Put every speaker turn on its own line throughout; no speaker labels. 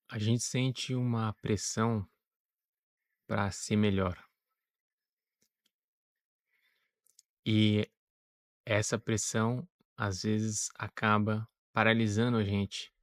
A gente sente uma pressão para ser melhor. E essa pressão, às vezes, acaba paralisando a gente.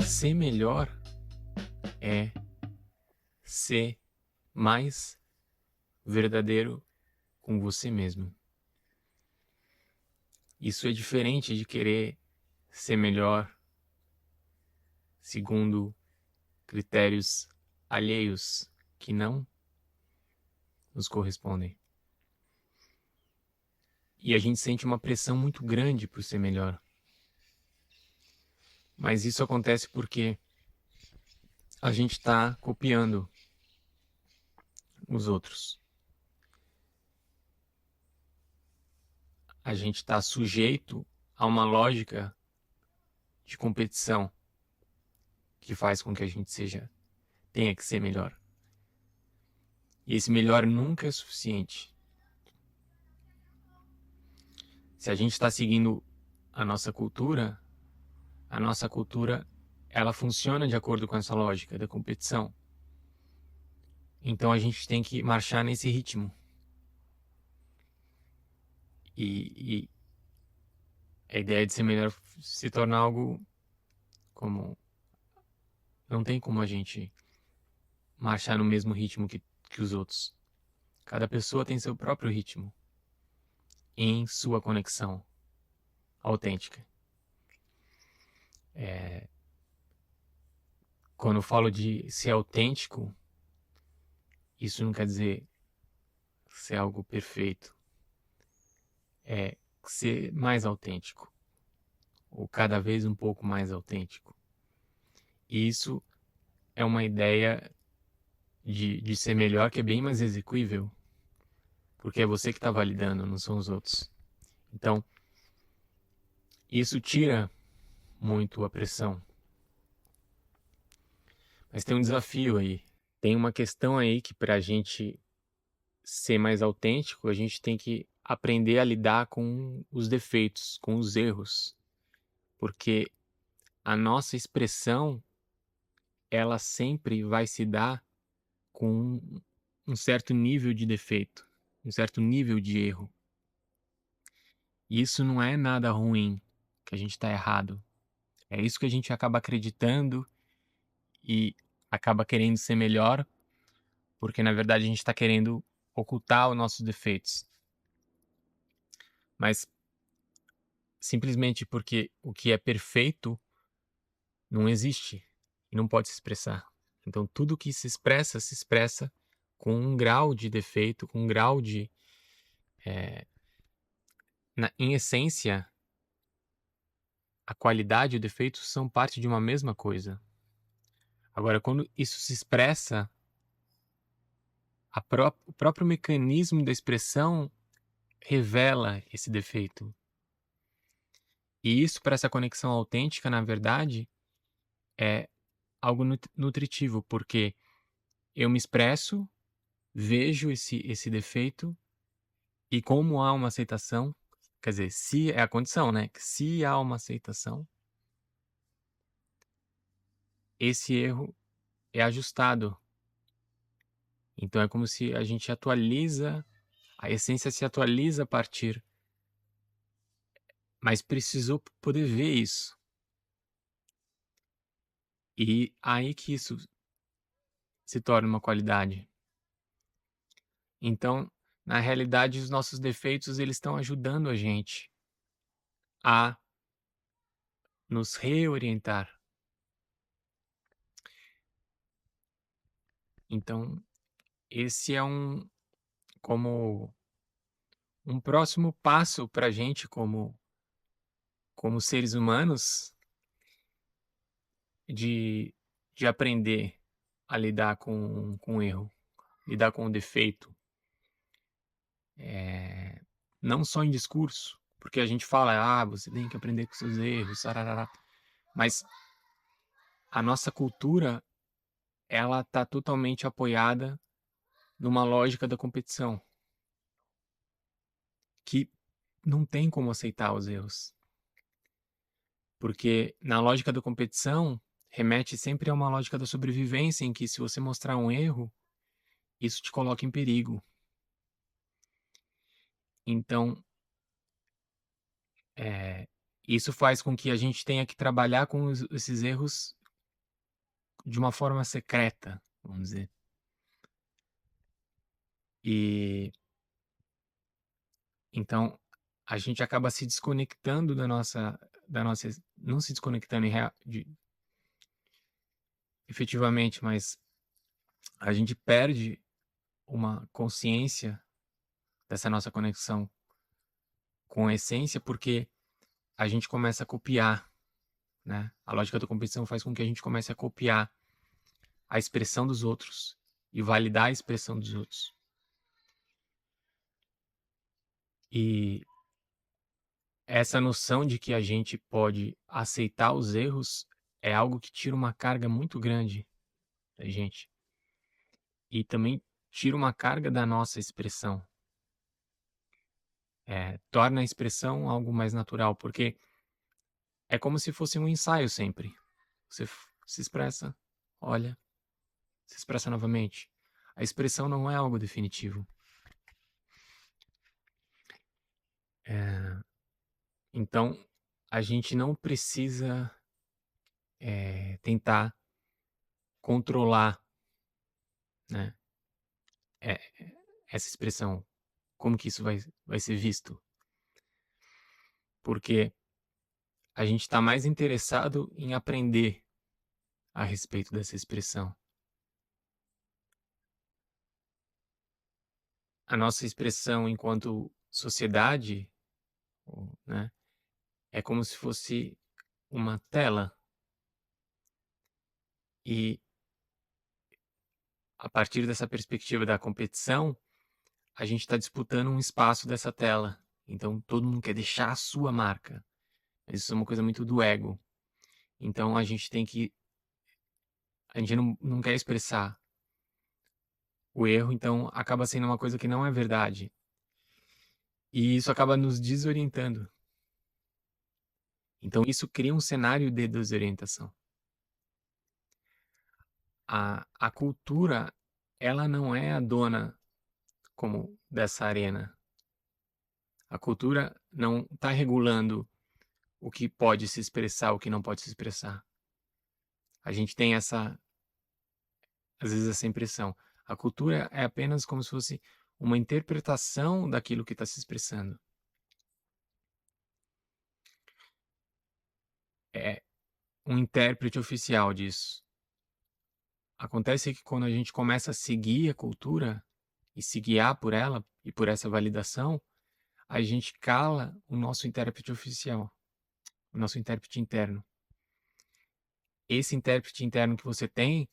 Ser melhor é ser mais verdadeiro com você mesmo. Isso é diferente de querer ser melhor segundo critérios alheios que não nos correspondem. E a gente sente uma pressão muito grande por ser melhor. Mas isso acontece porque a gente está copiando os outros. A gente está sujeito a uma lógica de competição que faz com que a gente tenha que ser melhor. E esse melhor nunca é suficiente. Se a gente está seguindo a nossa cultura, ela funciona de acordo com essa lógica da competição. Então a gente tem que marchar nesse ritmo. E a ideia de ser melhor se torna algo como... Não tem como a gente marchar no mesmo ritmo que os outros. Cada pessoa tem seu próprio ritmo em sua conexão autêntica. Quando eu falo de ser autêntico, isso não quer dizer ser algo perfeito. É ser mais autêntico, ou cada vez um pouco mais autêntico. E isso é uma ideia de ser melhor que é bem mais execuível, porque é você que está validando, não são os outros. Então, isso tira muito a pressão. Mas tem um desafio aí. Tem uma questão aí que para a gente ser mais autêntico, a gente tem que aprender a lidar com os defeitos, com os erros. Porque a nossa expressão, ela sempre vai se dar com um certo nível de defeito, um certo nível de erro. E isso não é nada ruim, que a gente está errado. É isso que a gente acaba acreditando e acaba querendo ser melhor, porque na verdade a gente está querendo ocultar os nossos defeitos. Mas simplesmente porque o que é perfeito não existe e não pode se expressar. Então tudo que se expressa com um grau de defeito, com um grau de... em essência, a qualidade e o defeito são parte de uma mesma coisa. Agora, quando isso se expressa, o próprio mecanismo da expressão revela esse defeito. E isso, para essa conexão autêntica, na verdade, é algo nutritivo, porque eu me expresso, vejo esse defeito, e como há uma aceitação, quer dizer, se é a condição, né? Se há uma aceitação, esse erro é ajustado. Então é como se a gente atualiza, a essência se atualiza a partir, mas precisou poder ver isso. E aí que isso se torna uma qualidade. Então, na realidade, os nossos defeitos, eles estão ajudando a gente a nos reorientar. Então, esse é como um próximo passo para a gente como seres humanos de, de aprender a lidar com o erro, lidar com o defeito. Não só em discurso, porque a gente fala, você tem que aprender com seus erros, sarará. Mas a nossa cultura, ela está totalmente apoiada numa lógica da competição, que não tem como aceitar os erros. Porque na lógica da competição, remete sempre a uma lógica da sobrevivência, em que se você mostrar um erro, isso te coloca em perigo. Então, isso faz com que a gente tenha que trabalhar com esses erros de uma forma secreta, vamos dizer. E então a gente acaba se desconectando da nossa não se desconectando efetivamente, mas a gente perde uma consciência dessa nossa conexão com a essência, porque a gente começa a copiar, né? A lógica da competição faz com que a gente comece a copiar a expressão dos outros e validar a expressão dos outros. E essa noção de que a gente pode aceitar os erros é algo que tira uma carga muito grande da gente. E também tira uma carga da nossa expressão. Torna a expressão algo mais natural, porque é como se fosse um ensaio sempre. Você se expressa, olha, se expressa novamente. A expressão não é algo definitivo. Então, a gente não precisa tentar controlar, né, é, essa expressão. Como que isso vai ser visto? Porque a gente está mais interessado em aprender a respeito dessa expressão. A nossa expressão enquanto sociedade, né, é como se fosse uma tela. E a partir dessa perspectiva da competição, a gente está disputando um espaço dessa tela. Então todo mundo quer deixar a sua marca. Mas isso é uma coisa muito do ego. Então a gente tem que. A gente não quer expressar o erro, então acaba sendo uma coisa que não é verdade. E isso acaba nos desorientando. Então isso cria um cenário de desorientação. A cultura, ela não é a dona como dessa arena. A cultura não está regulando o que pode se expressar, o que não pode se expressar. A gente tem às vezes essa impressão. A cultura é apenas como se fosse uma interpretação daquilo que está se expressando. É um intérprete oficial disso. Acontece que quando a gente começa a seguir a cultura e se guiar por ela e por essa validação, a gente cala o nosso intérprete oficial, o nosso intérprete interno. Esse intérprete interno que você tem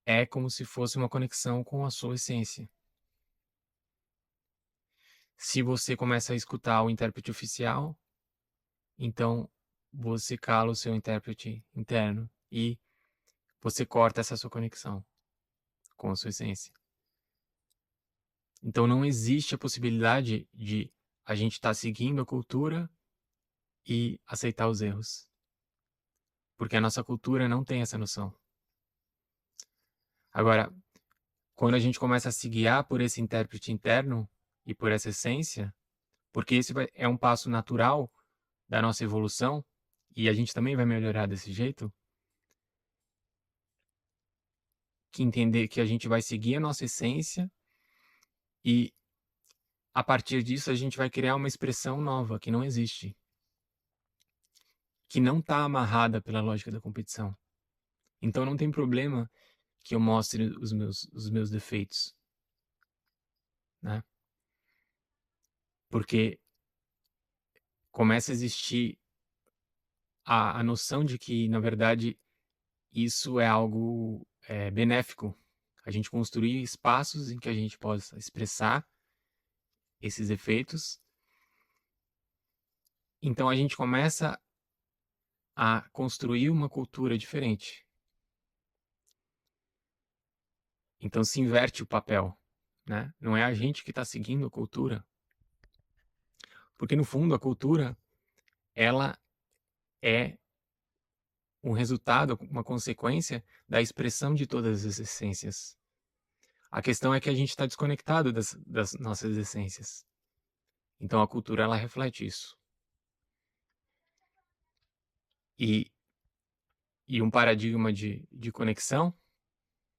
é como se fosse uma conexão com a sua essência. Se você começa a escutar o intérprete oficial, então você cala o seu intérprete interno e você corta essa sua conexão com a sua essência. Então não existe a possibilidade de a gente estar seguindo a cultura e aceitar os erros. Porque a nossa cultura não tem essa noção. Agora, quando a gente começa a se guiar por esse intérprete interno e por essa essência, porque esse é um passo natural da nossa evolução, e a gente também vai melhorar desse jeito, que entender que a gente vai seguir a nossa essência e a partir disso a gente vai criar uma expressão nova que não existe, que não está amarrada pela lógica da competição. Então não tem problema que eu mostre os meus defeitos, né? Porque começa a existir a noção de que, na verdade, isso é algo benéfico. A gente construir espaços em que a gente possa expressar esses efeitos. Então a gente começa a construir uma cultura diferente. Então se inverte o papel, né? Não é a gente que está seguindo a cultura, porque no fundo a cultura ela é um resultado, uma consequência da expressão de todas as essências. A questão é que a gente está desconectado das nossas essências. Então a cultura ela reflete isso. E, e um paradigma de conexão,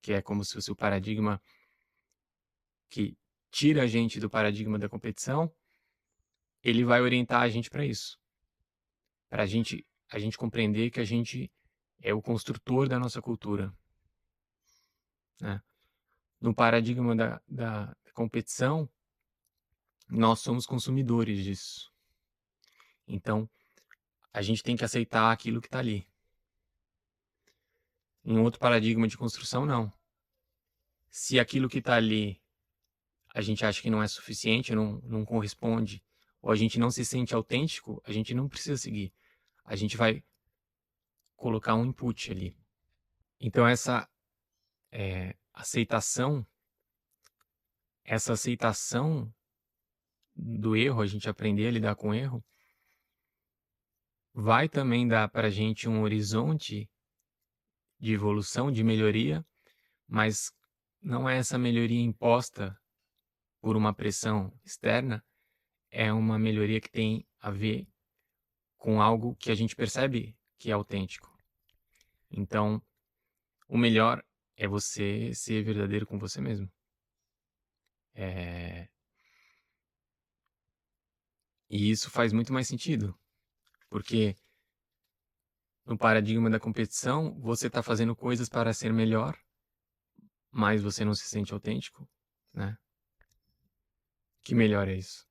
que é como se fosse o paradigma que tira a gente do paradigma da competição, ele vai orientar a gente para isso. Para a gente compreender que a gente é o construtor da nossa cultura, né? No paradigma da competição, nós somos consumidores disso. Então, a gente tem que aceitar aquilo que está ali. Em outro paradigma de construção, não. Se aquilo que está ali a gente acha que não é suficiente, não corresponde, ou a gente não se sente autêntico, a gente não precisa seguir. A gente vai colocar um input ali. Então, aceitação, essa aceitação do erro, a gente aprender a lidar com o erro, vai também dar para a gente um horizonte de evolução, de melhoria, mas não é essa melhoria imposta por uma pressão externa, é uma melhoria que tem a ver com algo que a gente percebe que é autêntico. Então, o melhor é você ser verdadeiro com você mesmo. E isso faz muito mais sentido, porque no paradigma da competição, você está fazendo coisas para ser melhor, mas você não se sente autêntico, né? Que melhor é isso?